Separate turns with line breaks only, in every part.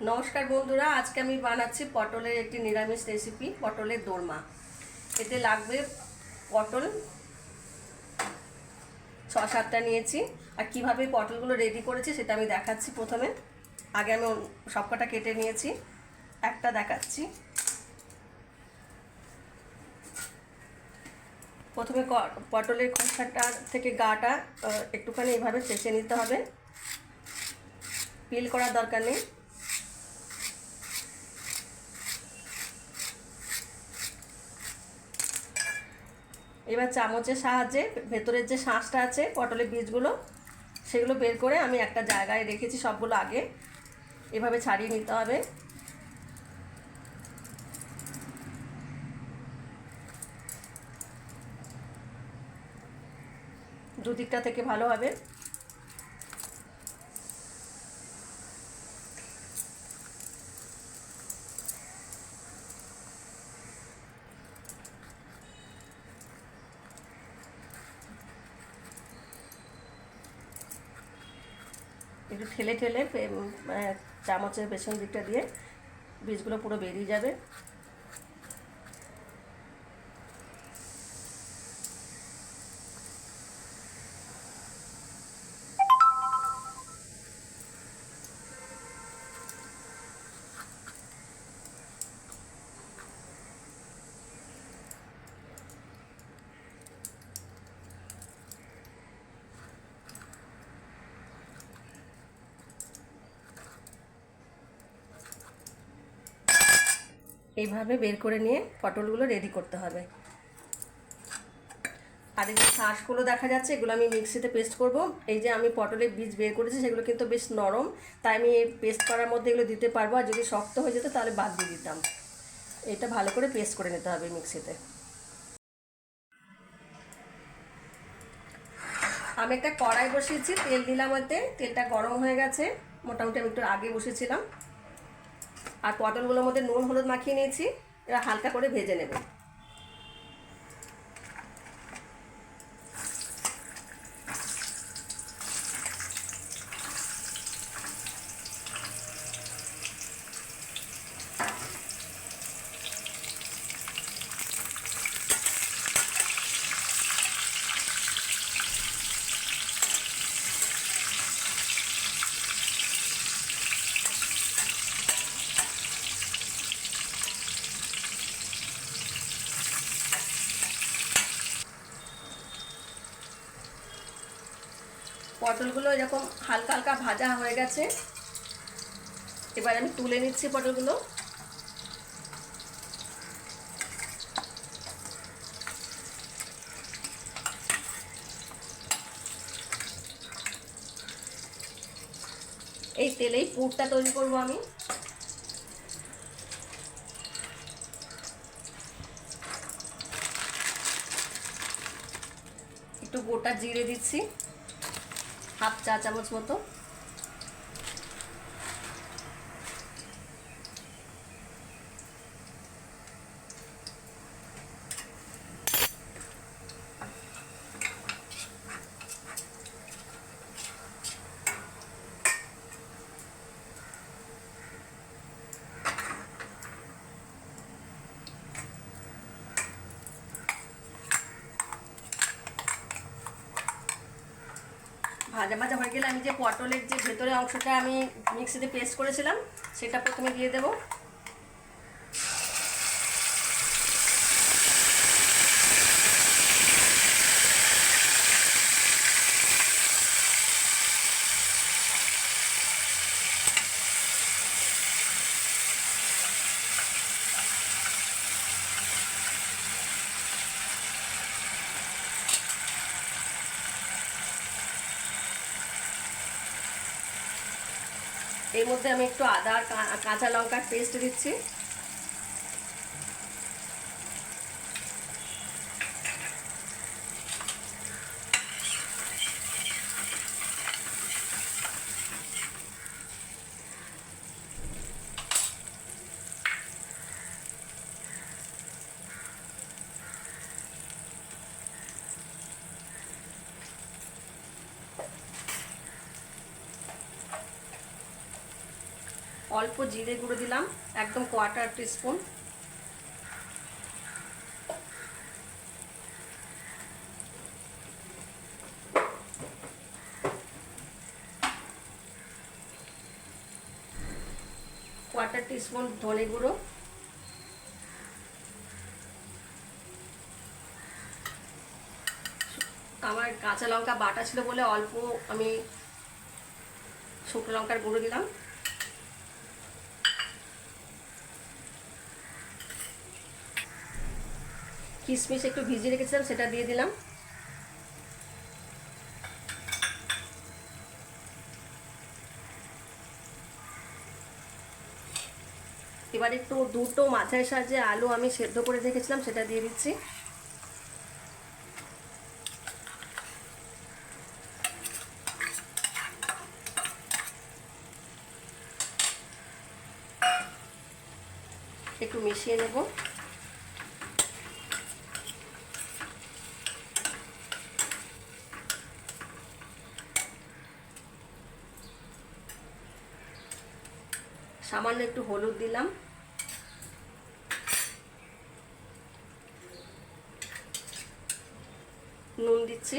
নমস্কার বন্ধুরা, আজকে আমি বানাচ্ছি পটলের একটি নিরামিষ রেসিপি, পটলের দোরমা। এতে লাগবে পটল 6-7টা নিয়েছি। আর কিভাবে পটলগুলো রেডি করেছি সেটা আমি দেখাচ্ছি। প্রথমে আগে আমি সবকটা কেটে নিয়েছি, একটা দেখাচ্ছি। প্রথমে পটলের খোসাটা থেকে গাটা একটুখানি এইভাবে চেঁচে নিতে হবে, পিল করার দরকার নেই। এবার চামচের সাহায্যে ভেতরের যে শাঁসটা আছে পটলের বীজগুলো সেগুলো বের করে আমি একটা জায়গায় রেখেছি। সবগুলো আগে এভাবে ছাড়িয়ে নিতে হবে। দুদিকটা থেকে ভালোভাবে একটু ঠেলে ঠেলে চামচের পেছন দিকটা দিয়ে বীজগুলো পুরো বেরিয়ে যাবে। এইভাবে বের করে নিয়ে পটলগুলো রেডি করতে হবে। আর এই যে শাঁসগুলো দেখা যাচ্ছে, এগুলো আমি মিক্সিতে পেস্ট করব। এই যে আমি পটলের বীজ বের করেছি সেগুলো কিন্তু বেশ নরম, তাই আমি এই পেস্ট করার মধ্যে এগুলো দিতে পারবো। আর যদি শক্ত হয়ে যেত তাহলে বাদ দিয়ে দিতাম। এটা ভালো করে পেস্ট করে নিতে হবে মিক্সিতে। আমি একটা কড়াই বসিয়েছি, তেল দিলাম। ওতে তেলটা গরম হয়ে গেছে, মোটামুটি আমি একটু আগে বসেছিলাম। আর পটলগুলোর মধ্যে নুন হলুদ মাখিয়ে নিয়েছি, এরা হালকা করে ভেজে নেবে। পটলগুলো এরকম হালকা হালকা ভাজা হয়ে গেছে। এবার আমি তুলে নিচ্ছি পটলগুলো। এই তেলেই পুরটা তৈরি করব আমি। একটু গোটা জিরে দিচ্ছি, হাফ চা চামচ মতো। ভাজা ভাজা হয়ে গেলে আমি যে পটলের যে ভেতরে অংশটা আমি মিক্সিতে পেস্ট করেছিলাম সেটা প্রথমে দিয়ে দেব। এর মধ্যে আমি একটু আদা আর কাঁচা লঙ্কার পেস্ট দিচ্ছি। অল্প জিরে গুঁড়ো দিলাম, একদম 1/4 টিস্পুন। কোয়ার্টার টিস্পুন ধনে গুঁড়ো, আমার কাঁচা লঙ্কা বাটা ছিল বলে অল্প আমি শুকনো লঙ্কার গুঁড়ো দিলাম। কিশমিশ একটু ভিজিয়ে রেখেছিলাম, সেটা দিয়ে দিলাম। এবার একটু দুটো মাঝারি সাইজের আলু আমি সেদ্ধ করে রেখেছিলাম, সেটা দিয়ে দিচ্ছি। একটু মিশিয়ে নেব। সামান্য একটু হলুদ দিলাম, নুন দিচ্ছি,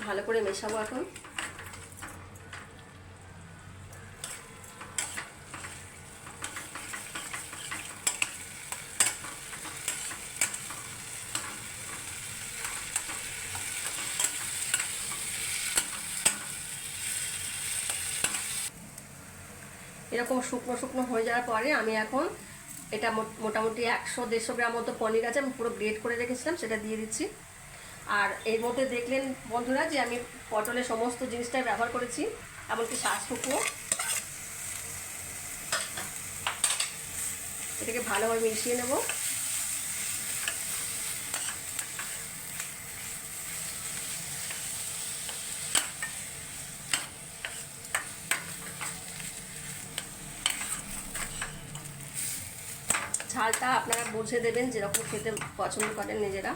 ভালো করে মেশাবো এখন। এরকম শুকনো শুকনো হয়ে যাওয়ার পরে আমি এখন এটা মোটামুটি 100-150 গ্রাম মতো পনির আছে, আমি পুরো গ্রেট করে রেখেছিলাম, সেটা দিয়ে দিচ্ছি। আর এর মধ্যে দেখলেন বন্ধুরা যে আমি পটলের সমস্ত জিনিসটাই ব্যবহার করেছি, এমনকি শাঁস শুকনো। এটাকে ভালোভাবে মিশিয়ে নেব। ঝালটা আপনারা বুঝে দেবেন, যেরকম খেতে পছন্দ করেন নিজেরা।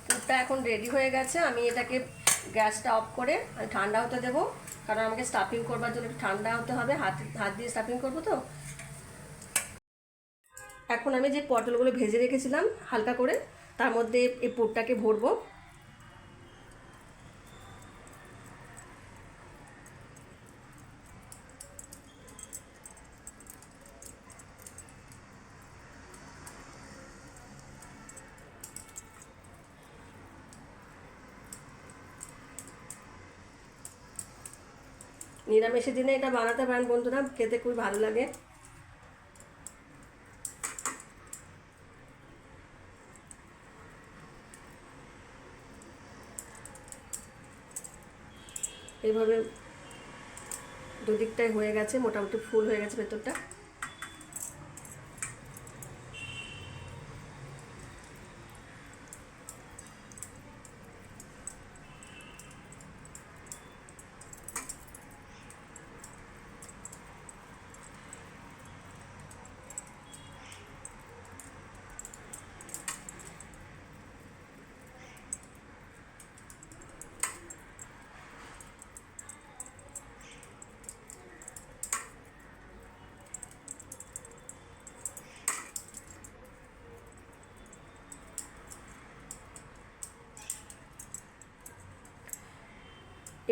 পুরটা এখন রেডি হয়ে গেছে। আমি এটাকে গ্যাসটা অফ করে আমি ঠান্ডা হতে দেবো, কারণ আমাকে স্টাফিং করবার জন্য একটু ঠান্ডা হতে হবে। হাত দিয়ে স্টাফিং করবো তো। এখন আমি যে পটলগুলো ভেজে রেখেছিলাম হালকা করে, তার মধ্যে এই পুরটাকে ভরবো। নিরামিষের দিনে এটা বানাতে পারেন বন্ধুরা, খেতে খুবই ভালো লাগে। এইভাবে দুদিকটাই হয়ে গেছে, মোটামুটি ফুল হয়ে গেছে ভেতরটা।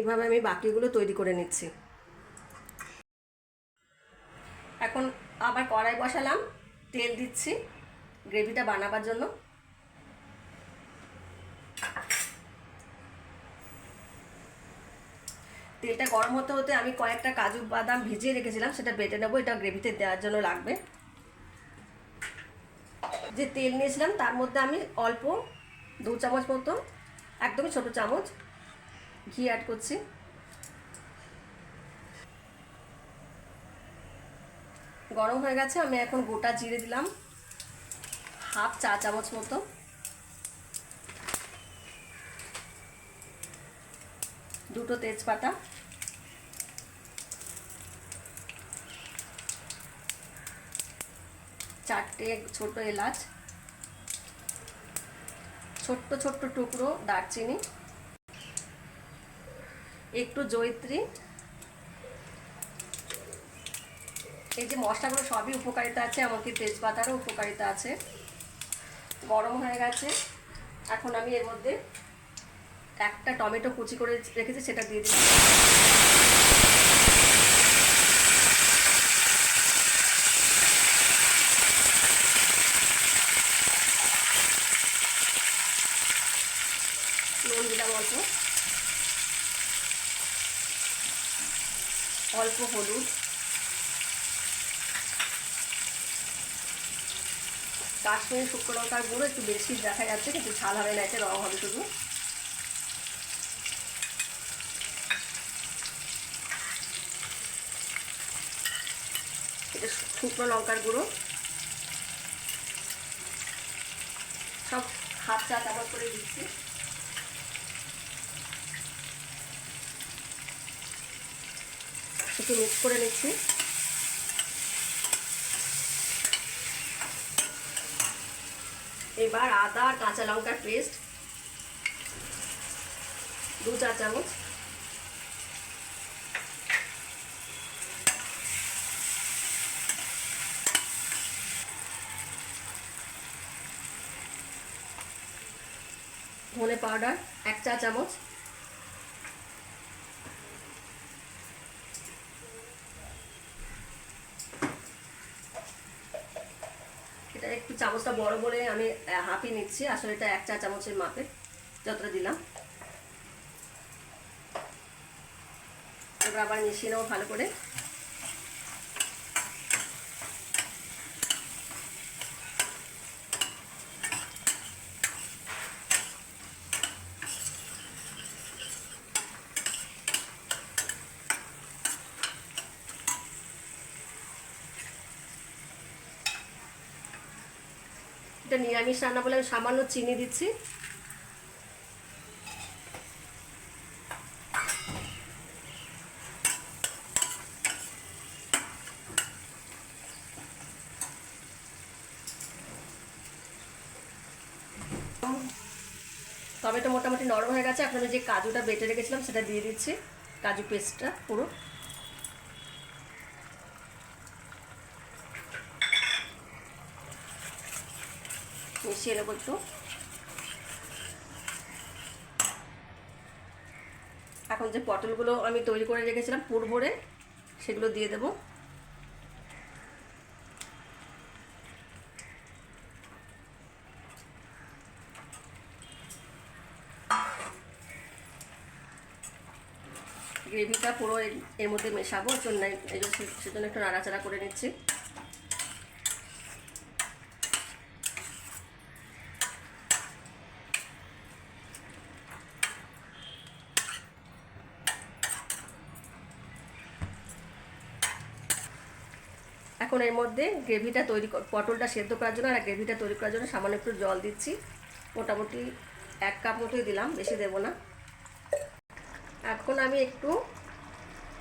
এভাবে আমি বাকিগুলো তৈরি করে নিচ্ছি। এখন আবার কড়াই বসালাম, তেল দিচ্ছি গ্রেভিটা বানাবার জন্য। তেলটা গরম হতে হতে আমি কয়েকটা কাজু বাদাম ভিজিয়ে রেখেছিলাম, সেটা বেটে নেবো, এটা গ্রেভিতে দেওয়ার জন্য লাগবে। যে তেল নিয়েছিলাম তার মধ্যে আমি অল্প 2 চামচ মতো, একদমই ছোট চামচ ঘি অ্যাড করছি। গরম হয়ে গেছে, আমি এখন গোটা জিরে দিলাম 1/2 চা চামচ মতো। দুটো তেজপাতা, চারটে ছোট এলাচ, ছোট্ট ছোট্ট টুকরো দারচিনি, একটু জয়িত্রী। এই যে মশলাগুলো সবই উপকারিতা আছে, এমনকি তেজপাতারও উপকারিতা আছে। গরম হয়ে গেছে, এখন আমি এর মধ্যে একটা টমেটো কুচি করে রেখেছি, সেটা দিয়ে দিলাম। নুন দিলাম অল্প, অল্প হলুদ, কাশ্মীরি শুকনো লঙ্কার গুঁড়ো একটু বেশি দেখা যাচ্ছে, কিন্তু ঝাল হবে না, এতে রং হবে শুধু। এটা শুকনো লঙ্কার গুঁড়ো সব হাফ চা চামচ করে দিচ্ছি। একটু মিক্স করে নিচ্ছি। এবার আদা আর কাঁচা লঙ্কার পেস্ট 2 চা চামচ, ধনে পাউডার 1 চা চামচ, এটা একটু চামচটা বড় বলে আমি হাফই নিচ্ছি, আসলে এটা 1 চা চামচের মাপে যতটা দিলাম। এবার আবার মিশিয়ে নেবো ভালো করে। এটা নিরামিষ রান্না বলে আমি সামান্য চিনি দিচ্ছি। টমেটো মোটামুটি নরম হয়ে গেছে, এখন আমি যে কাজুটা বেটে রেখেছিলাম সেটা দিয়ে দিচ্ছি, কাজু পেস্টটা পুরো। মিশিয়ে নেবো একটু। এখন যে পটলগুলো আমি তৈরি করে রেখেছিলাম পুর ভরে, সেগুলো দিয়ে দেবো। গ্রেভিটা পুরো এর মধ্যে মেশাবো, সেজন্য একটু নাড়াচাড়া করে নিচ্ছি। এখন এর মধ্যে গ্রেভিটা পটলটা সেদ্ধ করার জন্য আর গ্রেভিটা তৈরি করার জন্য সামান্য একটু জল দিচ্ছি, মোটামুটি 1 কাপ মতোই দিলাম, বেশি দেবো না। এখন আমি একটু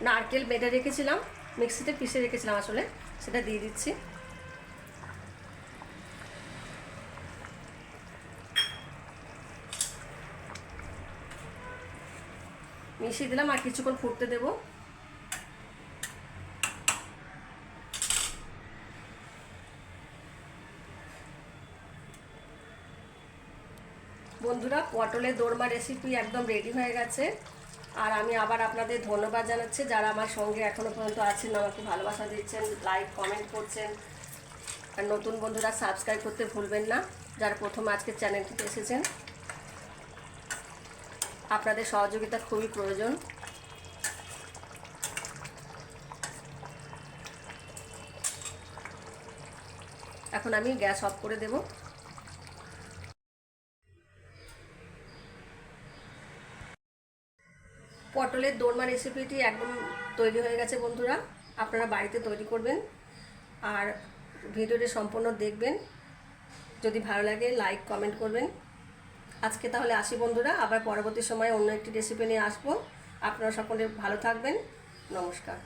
নারকেল বেটে রেখেছিলাম, মিক্সিতে পিষে রেখেছিলাম আসলে, সেটা দিয়ে দিচ্ছি। মিশিয়ে দিলাম আর কিছুক্ষণ ফুটতে দেবো। বন্ধুরা, পটলের দোরমা রেসিপি একদম রেডি হয়ে গেছে। আর আমি আবার আপনাদের ধন্যবাদ জানাচ্ছি যারা আমার সঙ্গে এখনও পর্যন্ত আছেন, আমাকে ভালোবাসা দিচ্ছেন, লাইক কমেন্ট করছেন। আর নতুন বন্ধুরা সাবস্ক্রাইব করতে ভুলবেন না, যারা প্রথম আজকে চ্যানেলটিতে এসেছেন। আপনাদের সহযোগিতা খুবই প্রয়োজন। এখন আমি গ্যাস অফ করে দেব। পটলের দোরমা রেসিপিটি একদম তৈরি হয়ে গেছে বন্ধুরা, আপনারা বাড়িতে তৈরি করবেন আর ভিডিওটি সম্পূর্ণ দেখবেন। যদি ভালো লাগে লাইক কমেন্ট করবেন। আজকে তাহলে আসি বন্ধুরা, আবার পরবর্তী সময়ে অন্য একটি রেসিপি নিয়ে আসবো। আপনারা সকলে ভালো থাকবেন। নমস্কার।